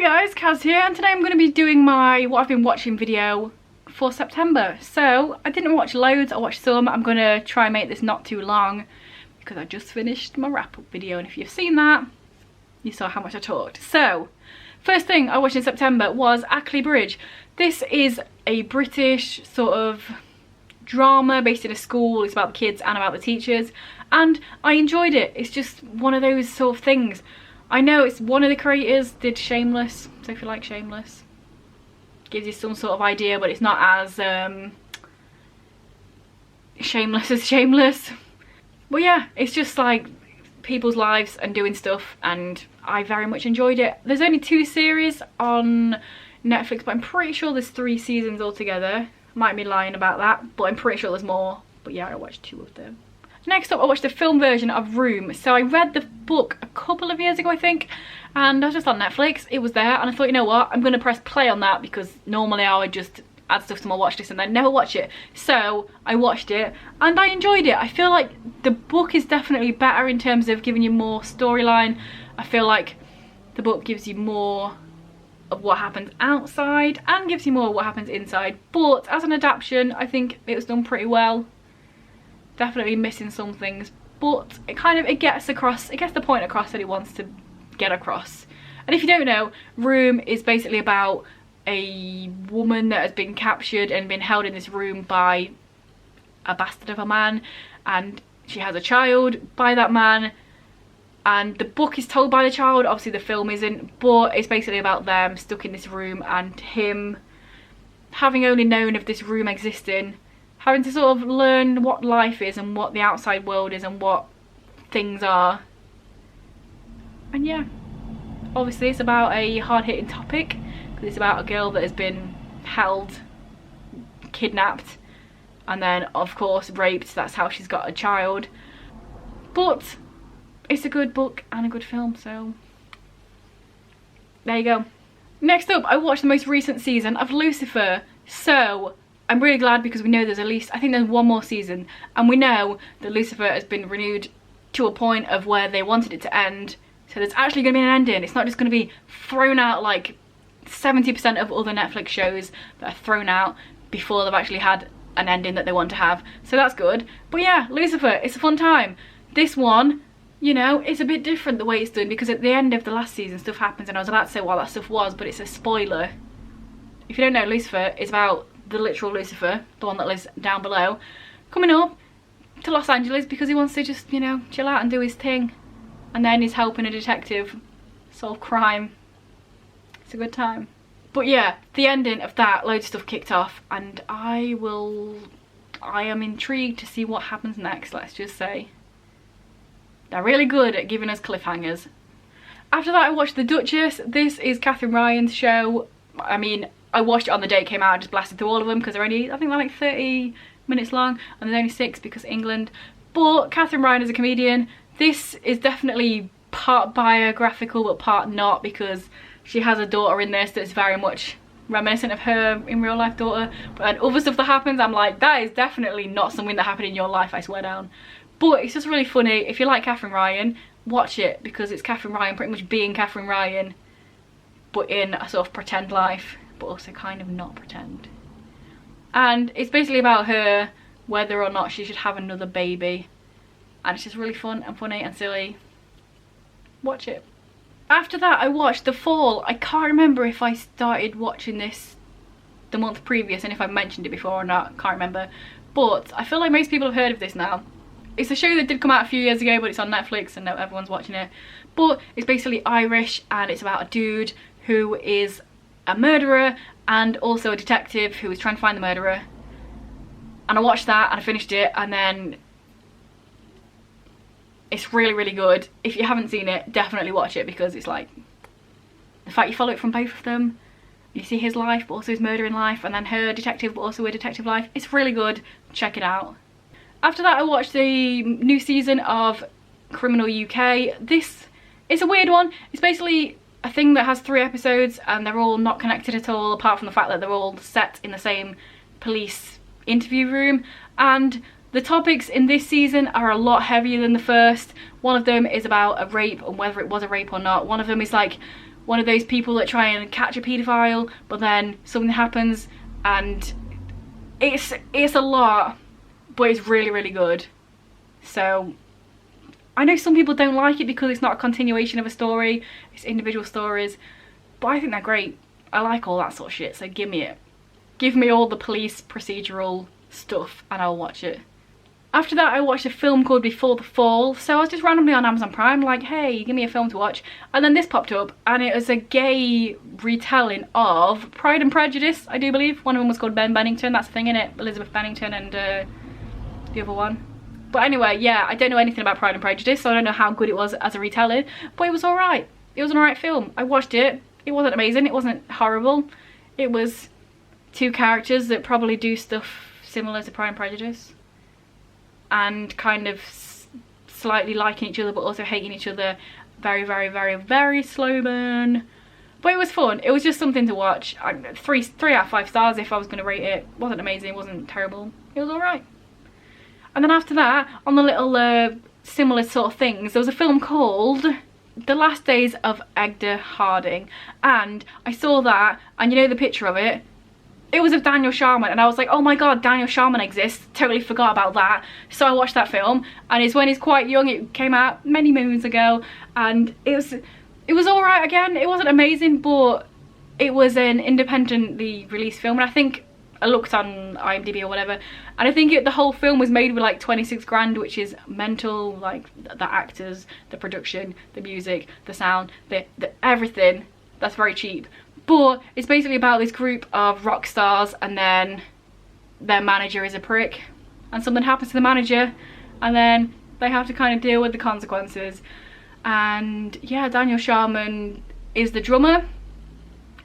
guys, Kaz here, and today I'm going to be doing my what I've been watching video for September. So I didn't watch loads, I watched some. I'm going to try and make this not too long because I just finished my wrap up video, and if you've seen that, you saw how much I talked. So first thing I watched in September was Ackley Bridge. This is a British sort of drama based in a school. It's about the kids and about the teachers, and I enjoyed it. It's just one of those sort of things. I know it's one of the creators did Shameless, so if you like Shameless, gives you some sort of idea, but it's not as shameless as Shameless. But yeah, it's just like people's lives and doing stuff, and I very much enjoyed it. There's only 2 series on Netflix, but I'm pretty sure there's 3 seasons altogether. Might be lying about that, but I'm pretty sure there's more. But yeah, I watched 2 of them. Next up, I watched the film version of Room. So I read the book a couple of years ago, I think, and I was just on Netflix. It was there, and I thought, you know what, I'm going to press play on that because normally I would just add stuff to my watch list and then never watch it. So I watched it and I enjoyed it. I feel like the book is definitely better in terms of giving you more storyline. I feel like the book gives you more of what happens outside and gives you more of what happens inside. But as an adaptation, I think it was done pretty well. Definitely missing some things, but it gets the point across that it wants to get across. And if you don't know, Room is basically about a woman that has been captured and been held in this room by a bastard of a man, and she has a child by that man, and the book is told by the child. Obviously the film isn't, but it's basically about them stuck in this room and him having only known of this room existing, having to sort of learn what life is and what the outside world is and what things are. And yeah, obviously it's about a hard-hitting topic because it's about a girl that has been held, kidnapped, and then of course raped. That's how she's got a child. But it's a good book and a good film, so there you go. Next up, I watched the most recent season of Lucifer. So I'm really glad because we know there's at least, I think there's 1 more season, and we know that Lucifer has been renewed to a point of where they wanted it to end. So there's actually going to be an ending. It's not just going to be thrown out like 70% of other Netflix shows that are thrown out before they've actually had an ending that they want to have. So that's good. But yeah, Lucifer, it's a fun time. This one, you know, it's a bit different the way it's done because at the end of the last season stuff happens, and I was about to say what that stuff was, but it's a spoiler. If you don't know, Lucifer is about the literal Lucifer, the one that lives down below, coming up to Los Angeles because he wants to just, you know, chill out and do his thing, and then he's helping a detective solve crime. It's a good time. But yeah, the ending of that, loads of stuff kicked off, and I am intrigued to see what happens next. Let's just say they're really good at giving us cliffhangers. After that, I watched The Duchess. This is Catherine Ryan's show. I mean, I watched it on the day it came out. I just blasted through all of them because they're only, I think they're like 30 minutes long, and there's only 6 because England. But Catherine Ryan is a comedian. This is definitely part biographical but part not, because she has a daughter in this that's very much reminiscent of her in real life daughter. But other stuff that happens, I'm like, that is definitely not something that happened in your life, I swear down. But it's just really funny. If you like Catherine Ryan, watch it because it's Catherine Ryan pretty much being Catherine Ryan, but in a sort of pretend life, but also kind of not pretend. And it's basically about her, whether or not she should have another baby, and it's just really fun and funny and silly. Watch it. After that, I watched The Fall. I can't remember if I started watching this the month previous and if I mentioned it before or not, can't remember, but I feel like most people have heard of this now. It's a show that did come out a few years ago, but it's on Netflix and now everyone's watching it. But it's basically Irish, and it's about a dude who is a murderer and also a detective who is trying to find the murderer. And I watched that and I finished it, and then it's really, really good. If you haven't seen it, definitely watch it because it's like the fact you follow it from both of them. You see his life but also his murdering life, and then her detective but also her detective life. It's really good. Check it out. After that, I watched the new season of Criminal UK. This is a weird one. It's basically a thing that has 3 episodes and they're all not connected at all, apart from the fact that they're all set in the same police interview room. And the topics in this season are a lot heavier than the first. One of them is about a rape and whether it was a rape or not. One of them is like one of those people that try and catch a paedophile, but then something happens, and it's a lot, but it's really, really good. So I know some people don't like it because it's not a continuation of a story, it's individual stories, but I think they're great. I like all that sort of shit, so give me it. Give me all the police procedural stuff and I'll watch it. After that, I watched a film called Before the Fall. So I was just randomly on Amazon Prime, like, hey, give me a film to watch. And then this popped up, and it was a gay retelling of Pride and Prejudice, I do believe. One of them was called Ben Bennington, that's the thing, innit? Elizabeth Bennington and the other one. But anyway, yeah, I don't know anything about Pride and Prejudice, so I don't know how good it was as a retelling. But it was alright. It was an alright film. I watched it. It wasn't amazing. It wasn't horrible. It was two characters that probably do stuff similar to Pride and Prejudice, and kind of slightly liking each other but also hating each other. Very, very, very, very slow burn. But it was fun. It was just something to watch. 3 out of 5 stars if I was going to rate it. Wasn't amazing, it wasn't terrible. It was alright. And then after that, on the little similar sort of things, there was a film called The Last Days of Edgar Harding. And I saw that, and you know the picture of it? It was of Daniel Sharman, and I was like, oh my god, Daniel Sharman exists. Totally forgot about that. So I watched that film, and it's when he's quite young. It came out many moons ago, and it was alright again. It wasn't amazing, but it was an independently released film, and I think I looked on IMDb or whatever, and I think the whole film was made with like 26 grand, which is mental. Like the actors, the production, the music, the sound, the everything. That's very cheap. But it's basically about this group of rock stars, and then their manager is a prick, and something happens to the manager, and then they have to kind of deal with the consequences. And yeah, Daniel Sharman is the drummer.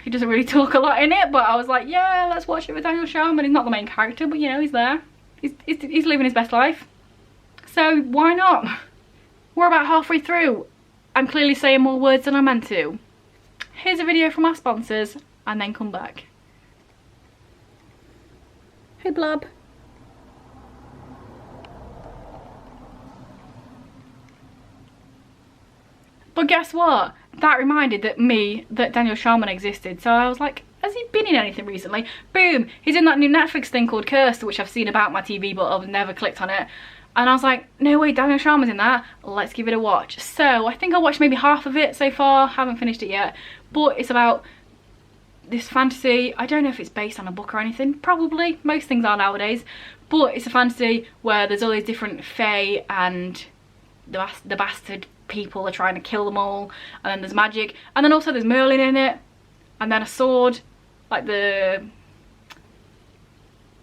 He doesn't really talk a lot in it, but I was like, yeah, let's watch it with Daniel Sharman. He's not the main character, but you know, he's there. He's living his best life. So why not? We're about halfway through. I'm clearly saying more words than I meant to. Here's a video from our sponsors, and then come back. Hey Blob. But guess what? That reminded that Daniel Sharman existed. So I was like, has he been in anything recently? Boom! He's in that new Netflix thing called Cursed, which I've seen about my TV, but I've never clicked on it. And I was like, no way, Daniel Sharman's in that. Let's give it a watch. So I think I watched maybe half of it so far. Haven't finished it yet. But it's about this fantasy. I don't know if it's based on a book or anything. Probably. Most things are nowadays. But it's a fantasy where there's all these different fae, and the bastard people are trying to kill them all. And then there's magic. And then also there's Merlin in it. And then a sword. Like the...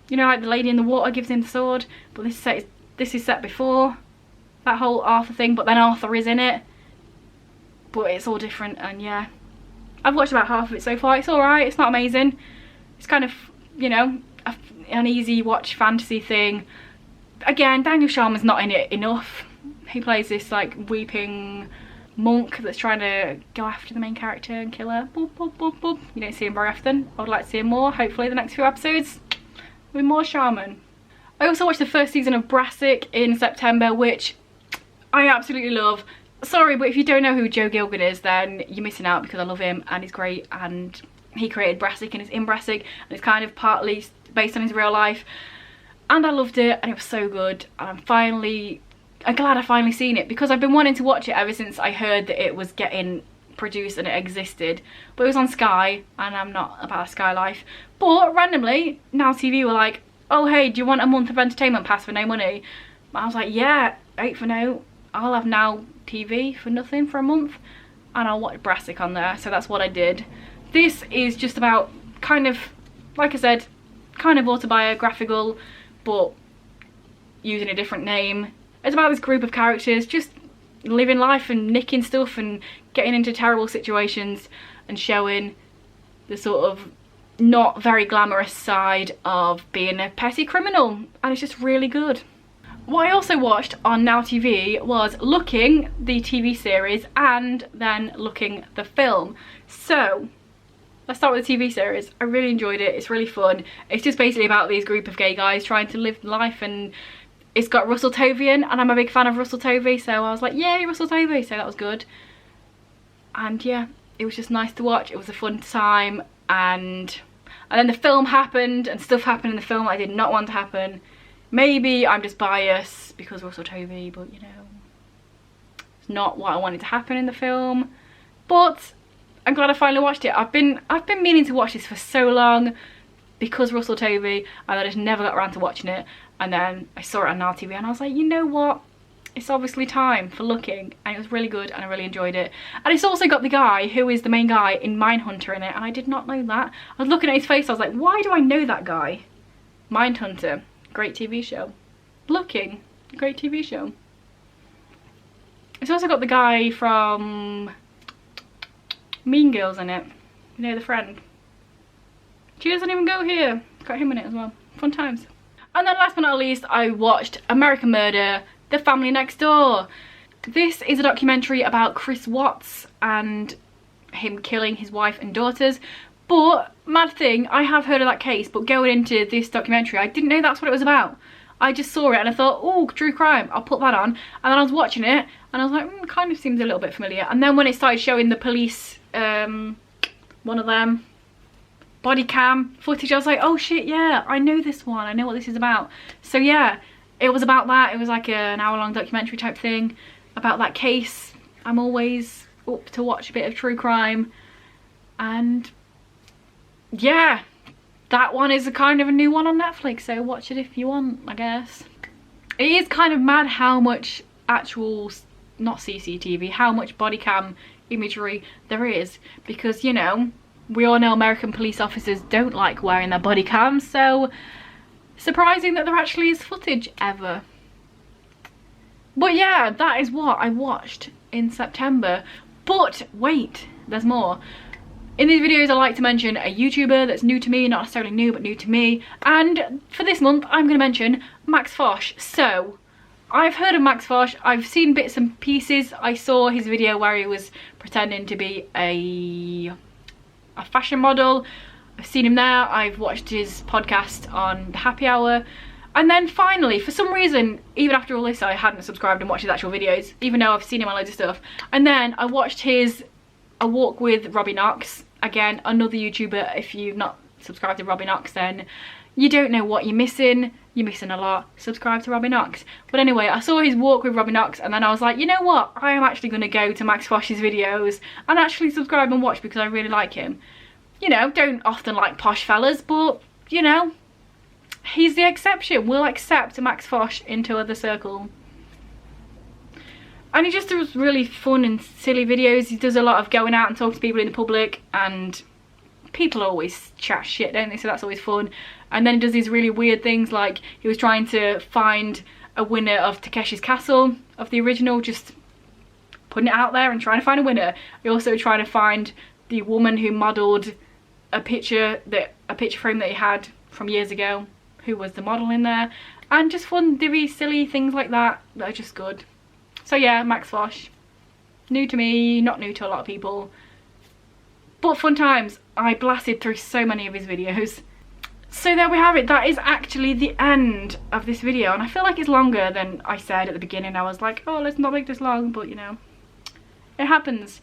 You know, like the lady in the water gives him the sword. But this is set before that whole Arthur thing, but then Arthur is in it. But it's all different, and yeah. I've watched about half of it so far. It's alright, it's not amazing. It's kind of, you know, an easy watch fantasy thing. Again, Daniel Sharman's not in it enough. He plays this like weeping monk that's trying to go after the main character and kill her. Boop, boop, boop, boop. You don't see him very often. I would like to see him more. Hopefully the next few episodes with more Sharman. I also watched the first season of Brassic in September, which I absolutely love. Sorry, but if you don't know who Joe Gilgan is, then you're missing out, because I love him and he's great, and he created Brassic and is in Brassic, and it's kind of partly based on his real life. And I loved it, and it was so good. And I'm glad I finally seen it, because I've been wanting to watch it ever since I heard that it was getting produced and it existed. But it was on Sky, and I'm not about a Sky life. But randomly, Now TV were like, oh hey, do you want a month of entertainment pass for no money? I was like, yeah, 8 for no. I'll have Now TV for nothing for a month, and I'll watch Brassic on there. So that's what I did. This is just about, kind of, like I said, kind of autobiographical, but using a different name. It's about this group of characters just living life and nicking stuff and getting into terrible situations and showing the sort of not very glamorous side of being a petty criminal, and it's just really good. What I also watched on Now TV was Looking, the TV series, and then Looking, the film. So let's start with the TV series. I really enjoyed it. It's really fun. It's just basically about these group of gay guys trying to live life, and it's got Russell Tovey in, and I'm a big fan of Russell Tovey, so I was like, yay, Russell Tovey, so that was good. And yeah, it was just nice to watch. It was a fun time, and then the film happened and stuff happened in the film I did not want to happen. Maybe I'm just biased because Russell Tovey, but you know, it's not what I wanted to happen in the film. But I'm glad I finally watched it. I've been meaning to watch this for so long because Russell Tovey, and I just never got around to watching it. And then I saw it on RTV and I was like, you know what? It's obviously time for looking, and it was really good and I really enjoyed it. And it's also got the guy who is the main guy in Mindhunter in it, and I did not know that. I was looking at his face, I was like, why do I know that guy? Mindhunter, great TV show. Looking, great TV show. It's also got the guy from Mean Girls in it. You know, the friend. She doesn't even go here. Got him in it as well. Fun times. And then last but not least, I watched American Murder, The Family Next Door. This is a documentary about Chris Watts and him killing his wife and daughters. But, mad thing, I have heard of that case, but going into this documentary, I didn't know that's what it was about. I just saw it and I thought, oh, true crime, I'll put that on. And then I was watching it and I was like, kind of seems a little bit familiar. And then when it started showing the police, one of them, body cam footage, I was like, oh shit, yeah, I know this one, I know what this is about. So yeah, it was about that. It was like an hour-long documentary type thing about that case. I'm always up to watch a bit of true crime, and yeah, that one is a kind of a new one on Netflix, so watch it if you want, I guess. It is kind of mad how much actual, not CCTV, how much body cam imagery there is, because, you know, we all know American police officers don't like wearing their body cams, so surprising that there actually is footage ever. But yeah, that is what I watched in September. But wait, there's more. In these videos I like to mention a YouTuber that's new to me, not necessarily new but new to me, and for this month I'm going to mention Max Fosh. So I've heard of Max Fosh, I've seen bits and pieces. I saw his video where he was pretending to be a fashion model. I've seen him there. I've watched his podcast on the Happy Hour, and then finally, for some reason, even after all this, I hadn't subscribed and watched his actual videos, even though I've seen him on loads of stuff. And then I watched his A Walk with Robbie Knox, again another YouTuber. If you've not subscribed to Robbie Knox, then you don't know what you're missing. You're missing a lot. Subscribe to Robbie Knox. But anyway, I saw his walk with Robbie Knox, and then I was like, you know what, I am actually going to go to Max Fosh's videos and actually subscribe and watch because I really like him. You know, don't often like posh fellas, but you know, he's the exception. We'll accept Max Fosh into the circle. And he just does really fun and silly videos. He does a lot of going out and talking to people in the public, and people always chat shit, don't they? So that's always fun. And then he does these really weird things, like he was trying to find a winner of Takeshi's Castle, of the original, just putting it out there and trying to find a winner. He also trying to find the woman who modelled a picture frame that he had from years ago, who was the model in there, and just fun, divvy, silly things like that that are just good. So yeah, Max Fosh, new to me, not new to a lot of people, but fun times. I blasted through so many of his videos. So there we have it. That is actually the end of this video, and I feel like it's longer than I said at the beginning. I was like, oh, let's not make this long, but you know, it happens.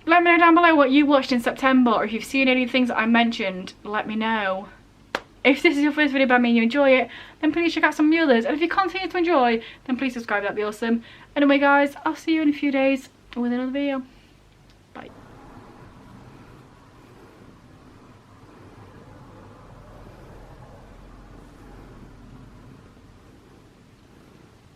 Let me know down below what you watched in September, or if you've seen any things that I mentioned, let me know. If this is your first video by me and you enjoy it, then please check out some of the others. And if you continue to enjoy, then please subscribe, that'd be awesome. Anyway guys, I'll see you in a few days with another video.